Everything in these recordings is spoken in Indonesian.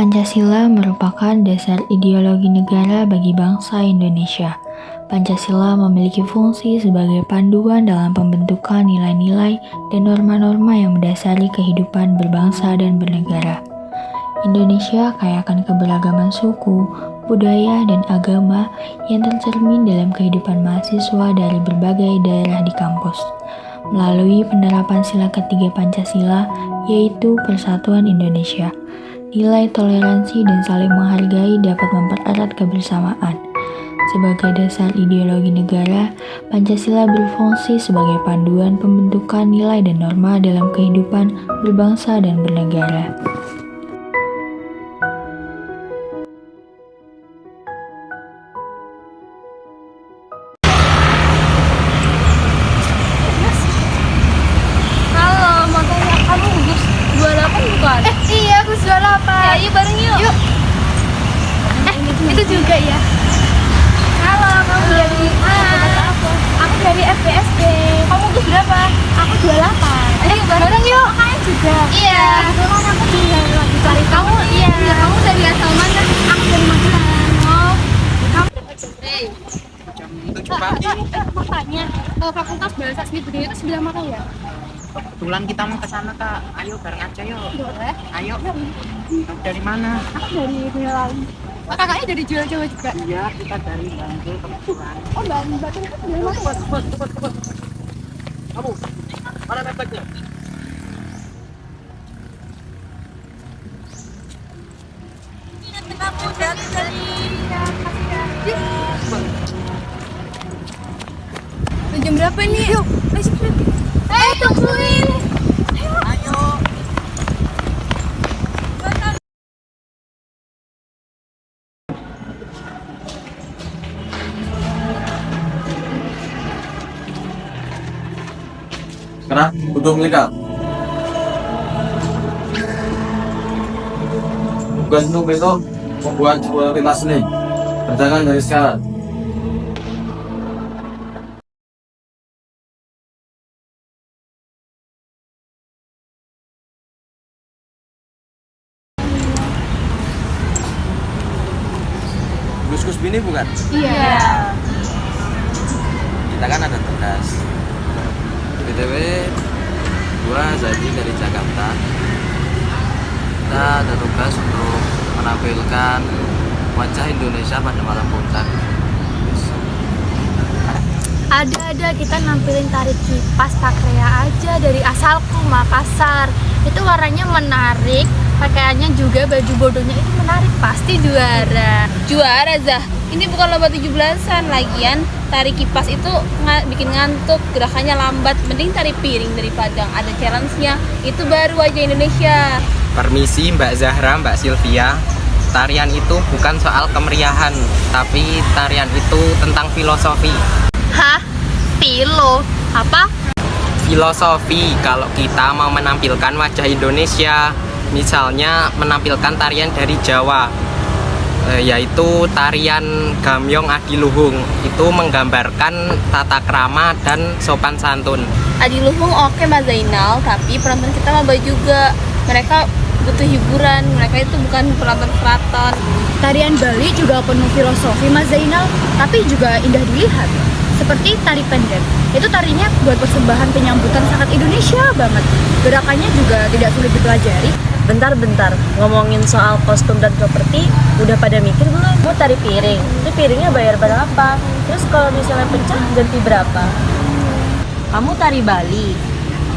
Pancasila merupakan dasar ideologi negara bagi bangsa Indonesia. Pancasila memiliki fungsi sebagai panduan dalam pembentukan nilai-nilai dan norma-norma yang mendasari kehidupan berbangsa dan bernegara. Indonesia kaya akan keberagaman suku, budaya, dan agama yang tercermin dalam kehidupan mahasiswa dari berbagai daerah di kampus. Melalui penerapan sila ketiga Pancasila, yaitu Persatuan Indonesia, nilai toleransi dan saling menghargai dapat mempererat kebersamaan. Sebagai dasar ideologi negara, Pancasila berfungsi sebagai panduan pembentukan nilai dan norma dalam kehidupan berbangsa dan bernegara. Halo, mau tanya, kamu Gus 28 bukan? Iya, aku 28. Ya, yuk bareng yuk. Yuk. Itu juga ya. Halo, kamu dari mana? Aku dari FBSD. Kamu Gus berapa? Aku 28. Ayo bareng yuk. Kalian juga? Iya. Kebetulan aku tinggal lagi cari Kamu iya. Kamu dari asal mana? Aku dari Magelang. Oh. Hey. Jam 7 pagi. Makanya Fakultas Bahasa Seni Budaya itu sebelah mana ya? Kebetulan kita mau ke sana, Kak. Ayo bareng aja yuk. Boleh. Ayo. Kamu dari mana? Aku dari Boyolali. Kakaknya dari Jawa juga. Iya, kita dari Bantul kebetulan. Oh, Bantul itu dari mana? Cepat. Kamu, mana mepetnya? Jam berapa nih? Yuk. Tungguin. Ayo. Sekarang butuh legal. Tugasmu besok membuat sebuah peta seni. Kerjakan dari sekarang. Gus Bini bukan? Iya. Kita kan ada tugas. BTW, gua Zadi dari Jakarta. Kita ada tugas untuk menampilkan wajah Indonesia pada malam puncak. Ada kita nampilin tari kipas Takrea aja dari asalku Makassar. Itu warnanya menarik, pakaiannya juga baju bodohnya itu menarik, pasti juara. Juara Zah. Ini bukan lomba 17-an lagian. Tari kipas itu bikin ngantuk, gerakannya lambat. Mending tari piring dari Padang. Ada challenge-nya. Itu baru wajah Indonesia. Permisi Mbak Zahra, Mbak Sylvia. Tarian itu bukan soal kemeriahan, tapi tarian itu tentang filosofi. Hah? Pilo? Apa? Filosofi kalau kita mau menampilkan wajah Indonesia, misalnya menampilkan tarian dari Jawa, yaitu tarian Gamyong Adiluhung. Itu menggambarkan tata krama dan sopan santun. Adiluhung oke Mas Zainal, tapi penonton kita maba juga. Mereka butuh hiburan, mereka itu bukan penonton keraton. Tarian Bali juga penuh filosofi Mas Zainal, tapi juga indah dilihat. Seperti tari pendek, itu tarinya buat persembahan penyambutan sangat Indonesia banget. Gerakannya juga tidak sulit dipelajari. Bentar, ngomongin soal kostum dan properti, udah pada mikir belum? Mau tari piring, itu piringnya bayar berapa? Terus kalau misalnya pecah, ganti berapa? Kamu tari Bali,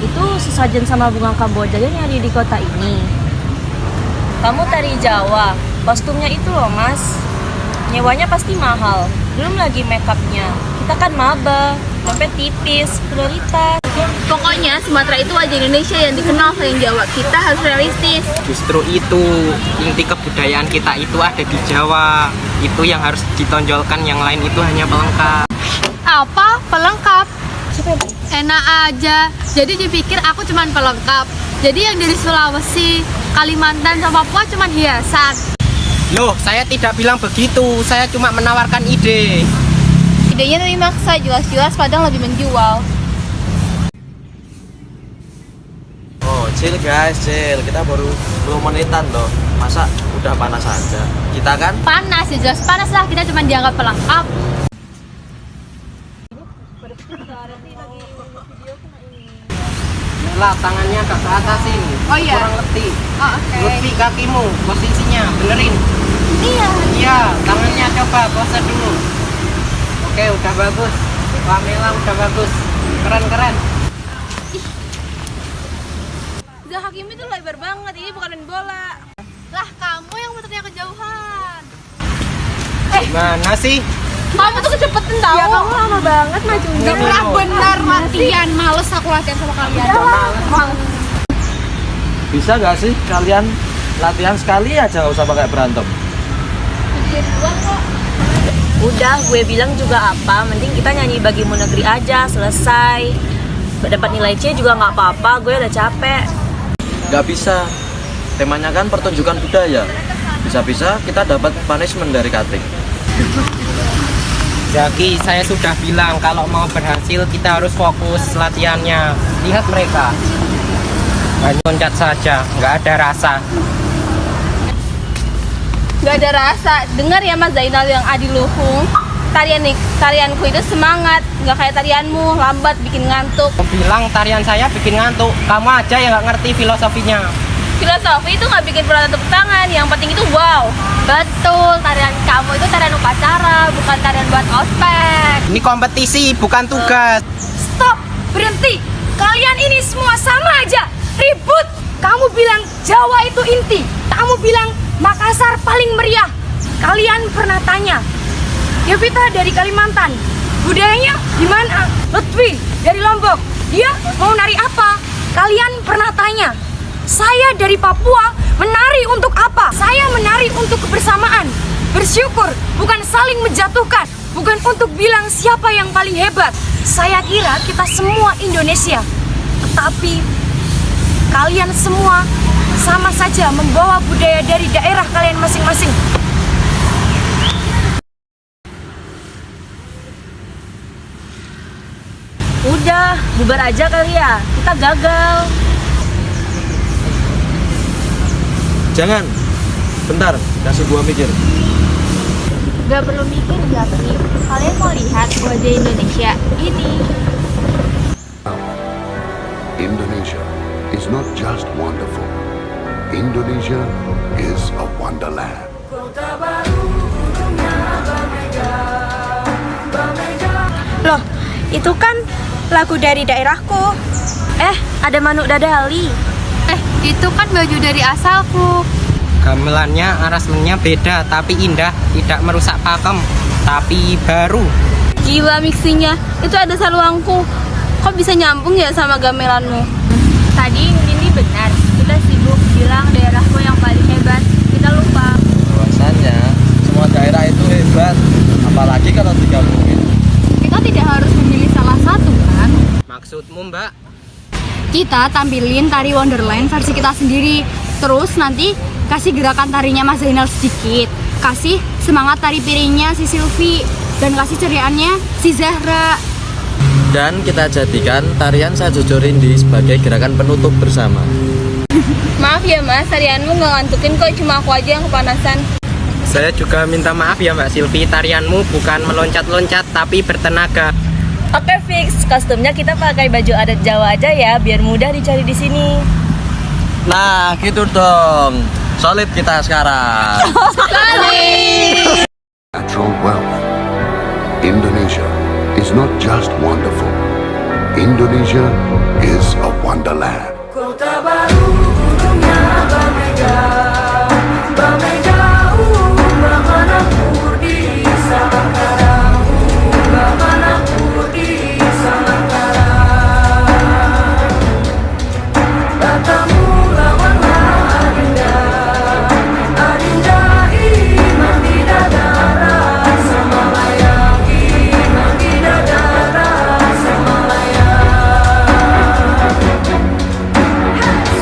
itu sesajen sama bunga Kamboja yang ada di kota ini. Kamu tari Jawa, kostumnya itu loh mas, nyewanya pasti mahal, belum lagi makeupnya. Kita kan maba, dompet tipis, prioritas. Pokoknya Sumatera itu wajah Indonesia yang dikenal sayang Jawa. Kita harus realistis. Justru itu, inti kebudayaan kita itu ada di Jawa. Itu yang harus ditonjolkan, yang lain itu hanya pelengkap. Apa? Pelengkap? Enak aja. Jadi dipikir aku cuman pelengkap. Jadi yang dari Sulawesi, Kalimantan, sama Papua cuman hiasan. Loh, saya tidak bilang begitu. Saya cuma menawarkan ide. Idenya lebih maksa, jelas-jelas Padang lebih menjual. Oh, chill guys, chill. Kita baru 10 menitan loh. Masa udah panas aja? Kita kan Panas ya, jelas panas lah. Kita cuma dianggap pelengkap. Lah, tangannya ke atas ini. Oh iya. Kurang letih. Oh, oke. Lutfi kakimu, posisinya benerin. Iya. Iya, tangannya coba pose dulu. Oke, udah bagus. Pamela udah bagus. Keren. Zah Hakim itu lebar banget, ini bukan main bola. Lah, kamu yang muternya kejauhan. Mana sih? Kamu tuh kecepetan tau. Ya, kamu lama banget majunya. Benar latihan, males aku latihan sama kalian. bisa nggak sih kalian latihan sekali aja nggak usah pakai berantem? Udah, gue bilang juga apa, mending kita nyanyi bagimu negeri aja, selesai. Dapat nilai C juga nggak apa-apa, gue udah capek. Nggak bisa. Temanya kan pertunjukan budaya. Bisa-bisa kita dapat punishment dari cutting. Jadi saya sudah bilang kalau mau berhasil kita harus fokus latihannya. Lihat mereka, hanya loncat saja, nggak ada rasa. Gak ada rasa. Dengar ya Mas Zainal yang adiluhung. Tarianku itu semangat, nggak kayak tarianmu lambat bikin ngantuk. Aku bilang tarian saya bikin ngantuk, kamu aja yang nggak ngerti filosofinya. Filosofi itu nggak bikin peralatan tepuk tangan, yang penting itu wow. Betul, tarian kamu itu tarian upacara, bukan tarian buat ospek. Ini kompetisi, bukan tugas. Stop, berhenti. Kalian ini semua sama aja, ribut. Kamu bilang Jawa itu inti, kamu bilang Makassar paling meriah. Kalian pernah tanya, Devita dari Kalimantan, budayanya gimana? Lutfi dari Lombok, dia mau nari apa? Kalian pernah tanya, saya dari Papua, menari untuk apa? Saya menari untuk kebersamaan, bersyukur, bukan saling menjatuhkan, bukan untuk bilang siapa yang paling hebat. Saya kira kita semua Indonesia, tetapi kalian semua sama saja membawa budaya dari daerah kalian masing-masing. Udah, bubar aja kali ya, kita gagal. Jangan. Bentar, kasih gua mikir. Gak perlu mikir, Jafri. Kalian mau lihat wajah Indonesia ini. Indonesia is not just wonderful. Indonesia is a wonderland. Loh, itu kan lagu dari daerahku. Ada Manuk Dadali. Itu kan baju dari asalku. Gamelannya, arasmennya beda, tapi indah, tidak merusak pakem, tapi baru. Gila mixinya, itu ada saluangku. Kok bisa nyambung ya sama gamelanmu? Tadi Nindi benar. Kita sibuk bilang daerahku yang paling hebat. Kita lupa. Bahwasannya semua daerah itu hebat, apalagi kalau digabungin. Kita tidak harus memilih salah satu, kan? Maksudmu, Mbak? Kita tampilin tari Wonderland versi kita sendiri. Terus nanti kasih gerakan tarinya Mas Zainal sedikit. Kasih semangat tari piringnya si Silvi. Dan kasih ceriaannya si Zahra. Dan kita jadikan tarian Saya Jujur Indi sebagai gerakan penutup bersama. Maaf ya Mas, tarianmu nggak ngantukin kok, cuma aku aja yang kepanasan. Saya juga minta maaf ya Mbak Silvi, tarianmu bukan meloncat-loncat tapi bertenaga. Oke, fix. Kostumnya kita pakai baju adat Jawa aja ya, biar mudah dicari di sini. Nah, gitu dong. Solid kita sekarang. Natural wealth. Indonesia is not just wonderful. Indonesia is a wonderland.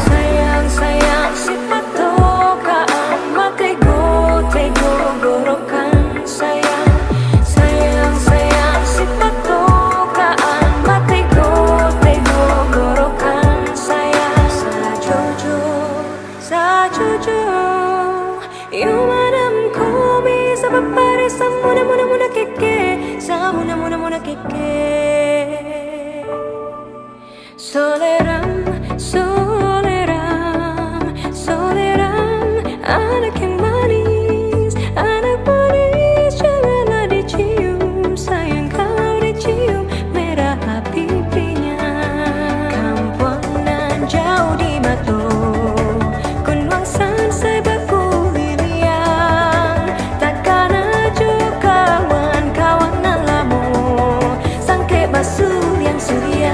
Sayang, sayang si betul. Soleram, soleram, soleram, anak yang manis, janganlah dicium, sayang kalau dicium merah pipinya. Kampuangan jauh di Batu, Kunwangsan sebaku lilian, takkan aja kawan-kawan nalamu, sangke basuh yang surya.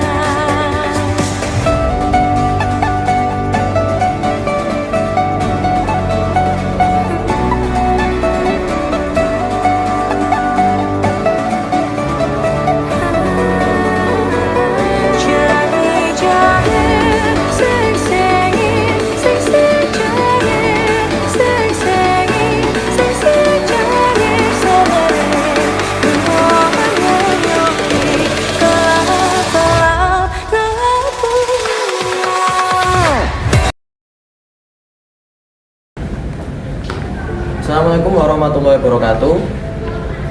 Assalamualaikum warahmatullahi wabarakatuh.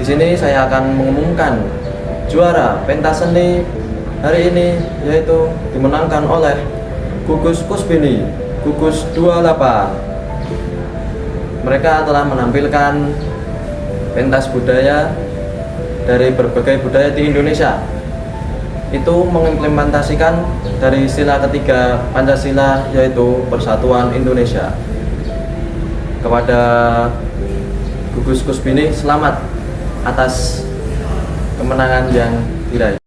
Di sini saya akan mengumumkan juara pentas seni hari ini, yaitu dimenangkan oleh Gugus Kusbini, Gugus 28. Mereka telah menampilkan pentas budaya dari berbagai budaya di Indonesia. Itu mengimplementasikan dari sila ketiga Pancasila, yaitu Persatuan Indonesia. Kepada Gugus Kusbini, selamat atas kemenangan yang diraih.